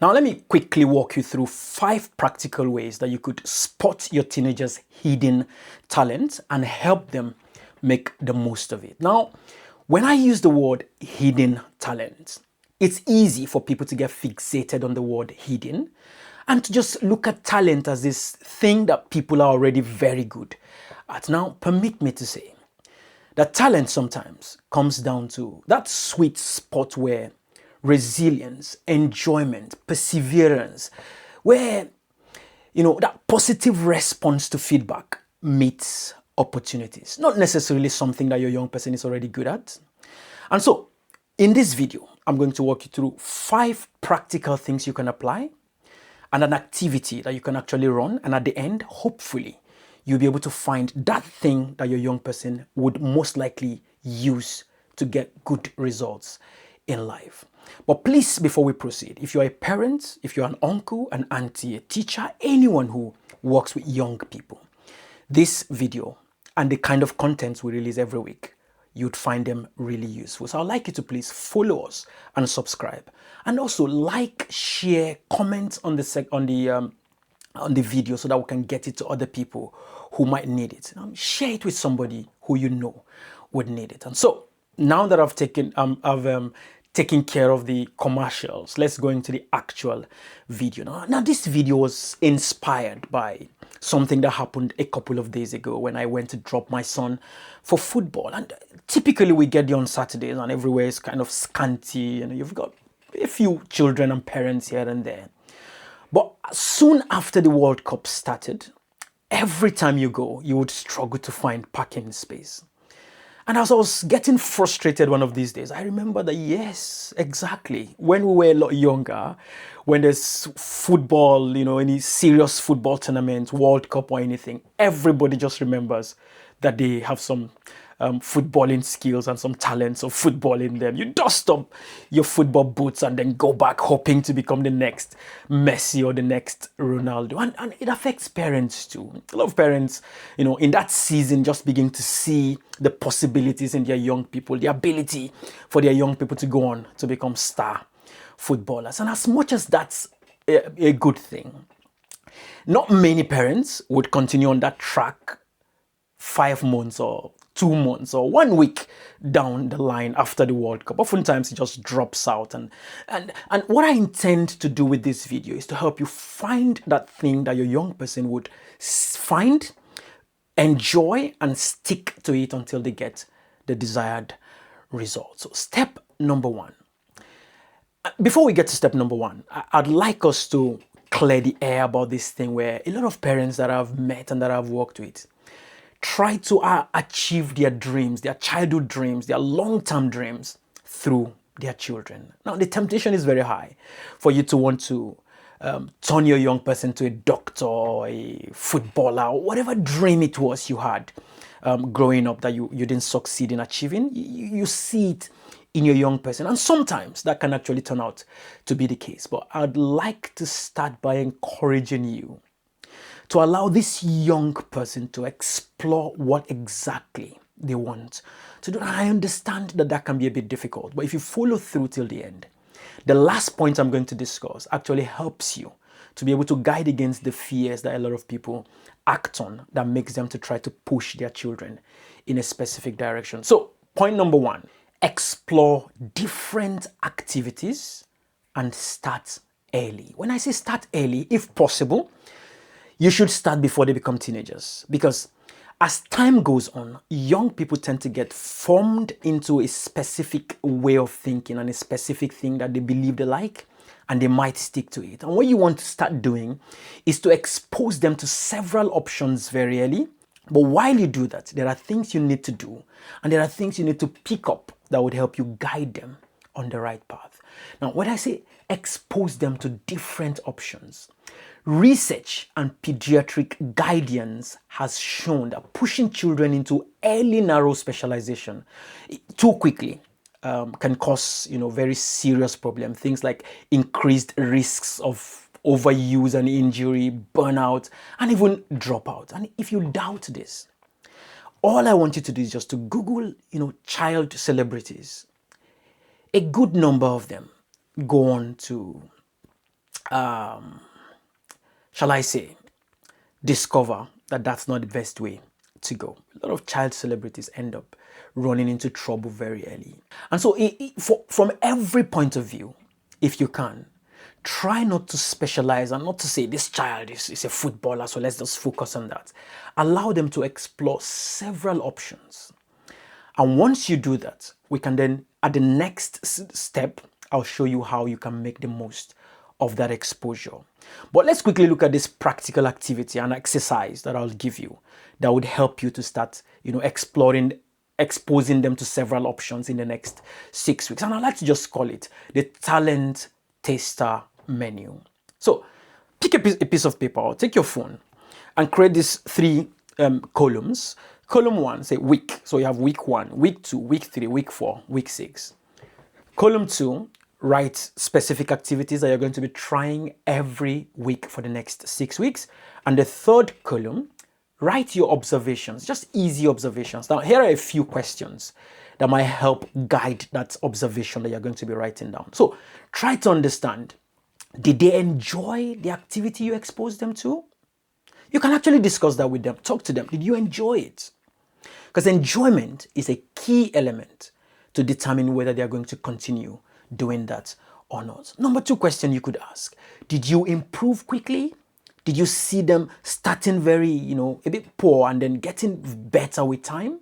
Now, let me quickly walk you through 5 practical ways that you could spot your teenagers' hidden talent and help them make the most of it. Now, when I use the word hidden talent, it's easy for people to get fixated on the word hidden and to just look at talent as this thing that people are already very good at. Now, permit me to say that talent sometimes comes down to that sweet spot where resilience, enjoyment, perseverance, where, that positive response to feedback meets opportunities. Not necessarily something that your young person is already good at. And so, in this video, I'm going to walk you through 5 practical things you can apply and an activity that you can actually run. And at the end, hopefully, you'll be able to find that thing that your young person would most likely use to get good results in life. But please, before we proceed, if you're a parent, if you're an uncle, an auntie, a teacher, anyone who works with young people, this video and the kind of contents we release every week, you'd find them really useful. So I'd like you to please follow us and subscribe, and also like, share, comment on the video so that we can get it to other people who might need it. Share it with somebody who you know would need it. And so now that I've taken care of the commercials, let's go into the actual video. Now this video was inspired by something that happened a couple of days ago when I went to drop my son for football. And typically we get there on Saturdays and everywhere is kind of scanty, and you've got a few children and parents here and there. But soon after the World Cup started, every time you go, you would struggle to find parking space. And as I was getting frustrated one of these days, I remember that, yes, exactly, when we were a lot younger, when there's football, any serious football tournament, World Cup or anything, everybody just remembers that they have some footballing skills and some talents of football in them. You dust up your football boots and then go back hoping to become the next Messi or the next Ronaldo. And it affects parents too. A lot of parents, in that season just begin to see the possibilities in their young people, the ability for their young people to go on to become star footballers. And as much as that's a good thing, not many parents would continue on that track 5 months or 2 months or 1 week down the line after the World Cup. Oftentimes it just drops out. And what I intend to do with this video is to help you find that thing that your young person would find, enjoy, and stick to it until they get the desired result. So step number 1. Before we get to step number 1, I'd like us to clear the air about this thing where a lot of parents that I've met and that I've worked with try to achieve their dreams, their childhood dreams, their long-term dreams through their children. Now, the temptation is very high for you to want to turn your young person to a doctor or a footballer or whatever dream it was you had growing up that you didn't succeed in achieving. You see it in your young person, and sometimes that can actually turn out to be the case. But I'd like to start by encouraging you to allow this young person to explore what exactly they want to do. And I understand that that can be a bit difficult, but if you follow through till the end, the last point I'm going to discuss actually helps you to be able to guide against the fears that a lot of people act on that makes them to try to push their children in a specific direction. So, point number 1, explore different activities and start early. When I say start early, if possible, you should start before they become teenagers, because as time goes on, young people tend to get formed into a specific way of thinking and a specific thing that they believe they like, and they might stick to it. And what you want to start doing is to expose them to several options very early. But while you do that, there are things you need to do, and there are things you need to pick up that would help you guide them on the right path. Now, when I say expose them to different options, research and pediatric guidance has shown that pushing children into early narrow specialization too quickly can cause very serious problems. Things like increased risks of overuse and injury, burnout, and even dropout. And if you doubt this, all I want you to do is just to Google, child celebrities. A good number of them go on to shall I say, discover that that's not the best way to go. A lot of child celebrities end up running into trouble very early. And so, from every point of view, if you can, try not to specialize and not to say this child is a footballer, so let's just focus on that. Allow them to explore several options. And once you do that, we can then, at the next step, I'll show you how you can make the most of that exposure. But let's quickly look at this practical activity and exercise that I'll give you that would help you to start, exposing them to several options in the next 6 weeks. And I like to just call it the talent taster menu. So pick a piece of paper or take your phone and create these 3 columns. Column 1, say week. So you have week 1, week 2, week 3, week 4, week 6. Column 2, write specific activities that you're going to be trying every week for the next 6 weeks. And the third column, write your observations, just easy observations. Now, here are a few questions that might help guide that observation that you're going to be writing down. So try to understand, did they enjoy the activity you exposed them to? You can actually discuss that with them. Talk to them. Did you enjoy it? Because enjoyment is a key element to determine whether they are going to continue doing that or not. Number 2 question you could ask, did you improve quickly? Did you see them starting very, a bit poor and then getting better with time?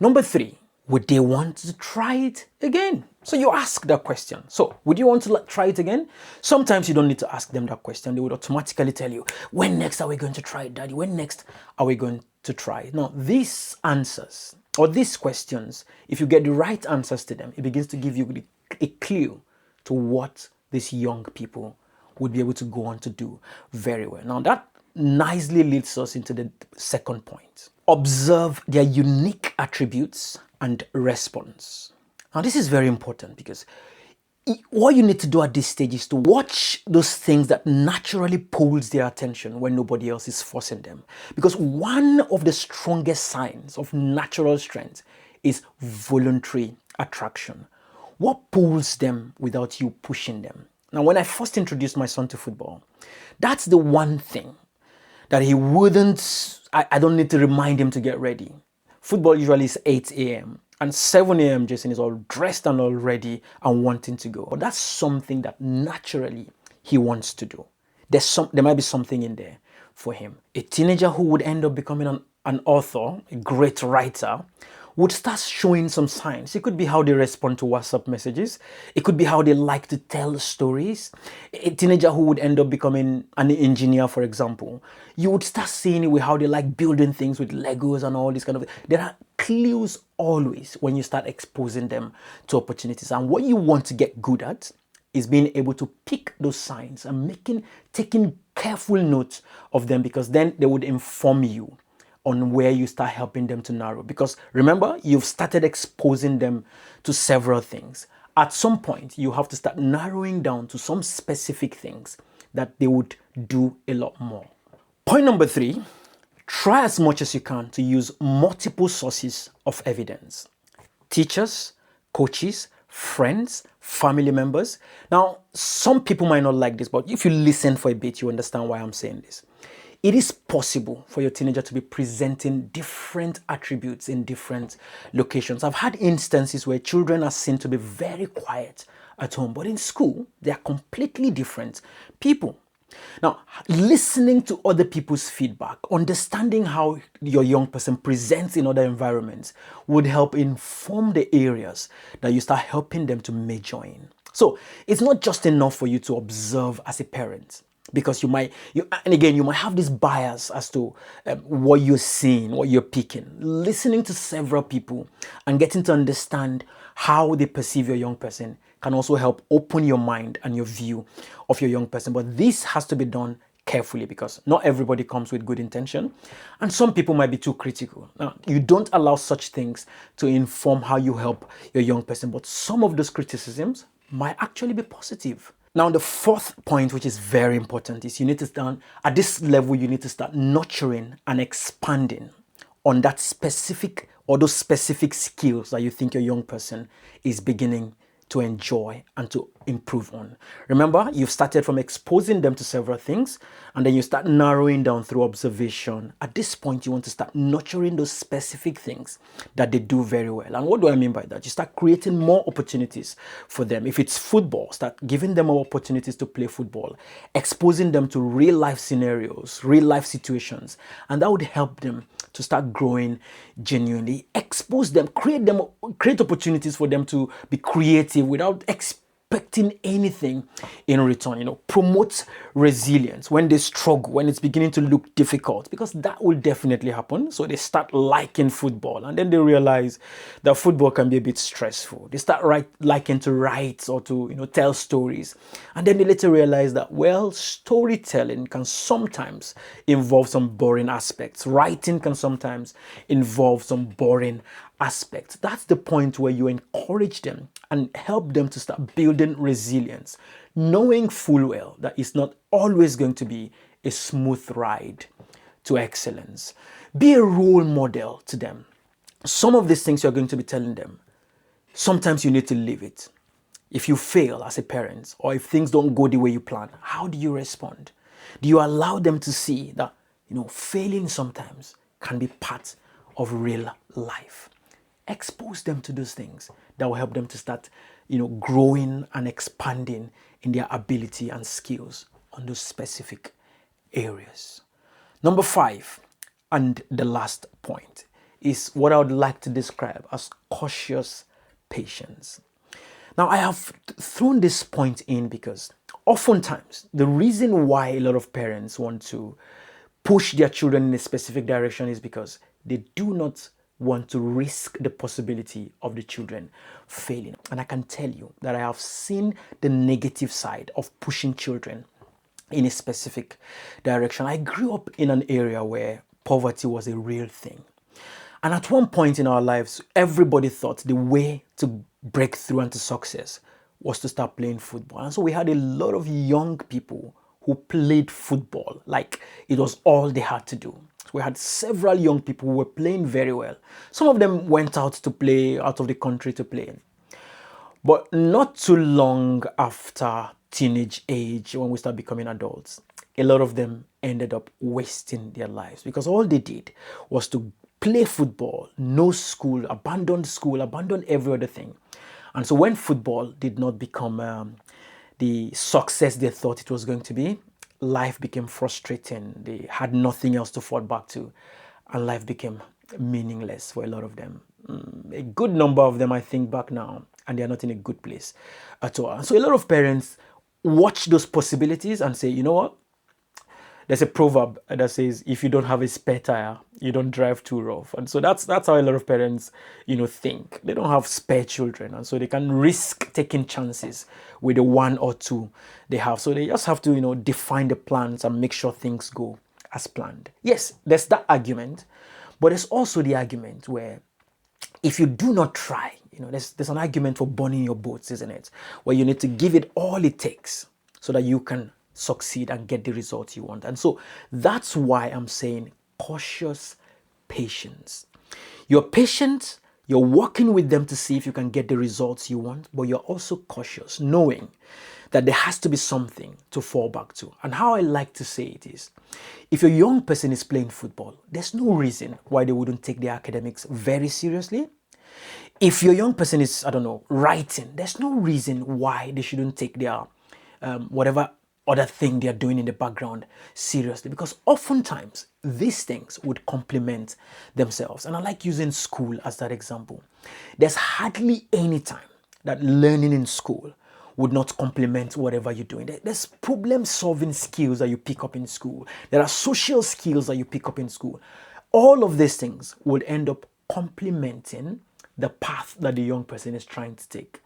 Number 3, would they want to try it again? So you ask that question. So would you want to try it again? Sometimes you don't need to ask them that question. They would automatically tell you, when next are we going to try it, Daddy? When next are we going to try it? Now, these answers or these questions, if you get the right answers to them, it begins to give you a clue to what these young people would be able to go on to do very well. Now, that nicely leads us into the second point. Observe their unique attributes and response. Now, this is very important because what you need to do at this stage is to watch those things that naturally pulls their attention when nobody else is forcing them. Because one of the strongest signs of natural strength is voluntary attraction. What pulls them without you pushing them? Now, when I first introduced my son to football, that's the one thing that he wouldn't, I don't need to remind him to get ready. Football usually is 8 a.m. and 7 a.m. Jason is all dressed and all ready and wanting to go. But that's something that naturally he wants to do. There might be something in there for him. A teenager who would end up becoming an author, a great writer, would start showing some signs. It could be how they respond to WhatsApp messages. It could be how they like to tell stories. A teenager who would end up becoming an engineer, for example, you would start seeing it with how they like building things with Legos and all this kind of. There are clues always when you start exposing them to opportunities. And what you want to get good at is being able to pick those signs and taking careful note of them, because then they would inform you on where you start helping them to narrow. Because remember, you've started exposing them to several things. At some point, you have to start narrowing down to some specific things that they would do a lot more. Point number 3, try as much as you can to use multiple sources of evidence. Teachers, coaches, friends, family members. Now, some people might not like this, but if you listen for a bit, you understand why I'm saying this. It is possible for your teenager to be presenting different attributes in different locations. I've had instances where children are seen to be very quiet at home, but in school, they are completely different people. Now, listening to other people's feedback, understanding how your young person presents in other environments would help inform the areas that you start helping them to major in. So it's not just enough for you to observe as a parent, because you might have this bias as to what you're seeing, what you're picking. Listening to several people and getting to understand how they perceive your young person can also help open your mind and your view of your young person. But this has to be done carefully, because not everybody comes with good intention, and some people might be too critical. Now, you don't allow such things to inform how you help your young person, but some of those criticisms might actually be positive. Now, the fourth point, which is very important, is you need to start, at this level, you need to start nurturing and expanding on that specific or those specific skills that you think your young person is beginning to enjoy and to improve on. Remember, you've started from exposing them to several things, and then you start narrowing down through observation. At this point, you want to start nurturing those specific things that they do very well. And what do I mean by that? You start creating more opportunities for them. If it's football, start giving them more opportunities to play football, exposing them to real life scenarios, real life situations, and that would help them to start growing genuinely. Expose them, create opportunities for them to be creative without expecting anything in return. Promote resilience when they struggle, when it's beginning to look difficult, because that will definitely happen. So they start liking football, and then they realize that football can be a bit stressful. They start liking to write or to tell stories, and then they later realize that, well, storytelling can sometimes involve some boring aspects. Writing can sometimes involve some boring aspects. That's the point where you encourage them and help them to start building resilience, knowing full well that it's not always going to be a smooth ride to excellence. Be a role model to them. Some of these things you're going to be telling them, sometimes you need to live it. If you fail as a parent, or if things don't go the way you plan, how do you respond? Do you allow them to see that failing sometimes can be part of real life? Expose them to those things that will help them to start growing and expanding in their ability and skills on those specific areas. Number 5, and the last point, is what I would like to describe as cautious patience. Now, I have thrown this point in because oftentimes the reason why a lot of parents want to push their children in a specific direction is because they do not want to risk the possibility of the children failing. And I can tell you that I have seen the negative side of pushing children in a specific direction. I grew up in an area where poverty was a real thing. And at one point in our lives, everybody thought the way to break through and to success was to start playing football. And so we had a lot of young people who played football like it was all they had to do. We had several young people who were playing very well. Some of them went out to play, out of the country to play. But not too long after teenage age, when we start becoming adults, a lot of them ended up wasting their lives because all they did was to play football, no school, abandon every other thing. And so when football did not become the success they thought it was going to be, life became frustrating. They had nothing else to fall back to, and life became meaningless for a lot of them. A good number of them, I think back now, and they're not in a good place at all. And so a lot of parents watch those possibilities and say, you know what? There's a proverb that says, if you don't have a spare tire, you don't drive too rough. And so that's how a lot of parents, think. They don't have spare children. And so they can risk taking chances with the one or two they have. So they just have to, define the plans and make sure things go as planned. Yes, there's that argument. But there's also the argument where if you do not try, there's an argument for burning your boats, isn't it? Where you need to give it all it takes so that you can succeed and get the results you want. And so that's why I'm saying cautious patience. You're patient, you're working with them to see if you can get the results you want, but you're also cautious, knowing that there has to be something to fall back to. And how I like to say it is, if a young person is playing football, there's no reason why they wouldn't take their academics very seriously. If your young person is, writing, there's no reason why they shouldn't take their whatever other thing they're doing in the background seriously, because oftentimes these things would complement themselves. And I like using school as that example. There's hardly any time that learning in school would not complement whatever you're doing. There's problem-solving skills that you pick up in school. There are social skills that you pick up in school. All of these things would end up complementing the path that the young person is trying to take.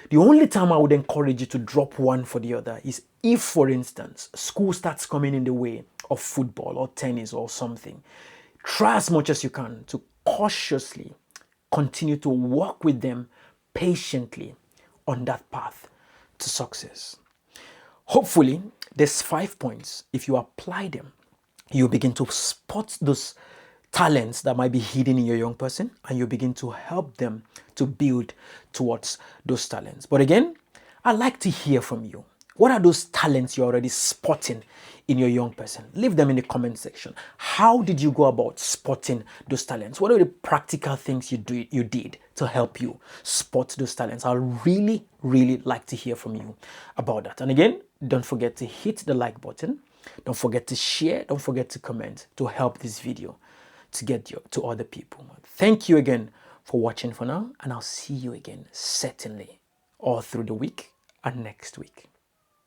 The only time I would encourage you to drop one for the other is if, for instance, school starts coming in the way of football or tennis or something. Try as much as you can to cautiously continue to work with them patiently on that path to success. Hopefully, there's 5 points. If you apply them, you begin to spot those talents that might be hidden in your young person, and you begin to help them to build towards those talents. But again, I'd like to hear from you. What are those talents you're already spotting in your young person? Leave them in the comment section. How did you go about spotting those talents? What are the practical things you did to help you spot those talents? I'd really, really like to hear from you about that. And again, don't forget to hit the like button. Don't forget to share. Don't forget to comment to help this video to get you to other people. Thank you again for watching for now, and I'll see you again certainly all through the week and next week.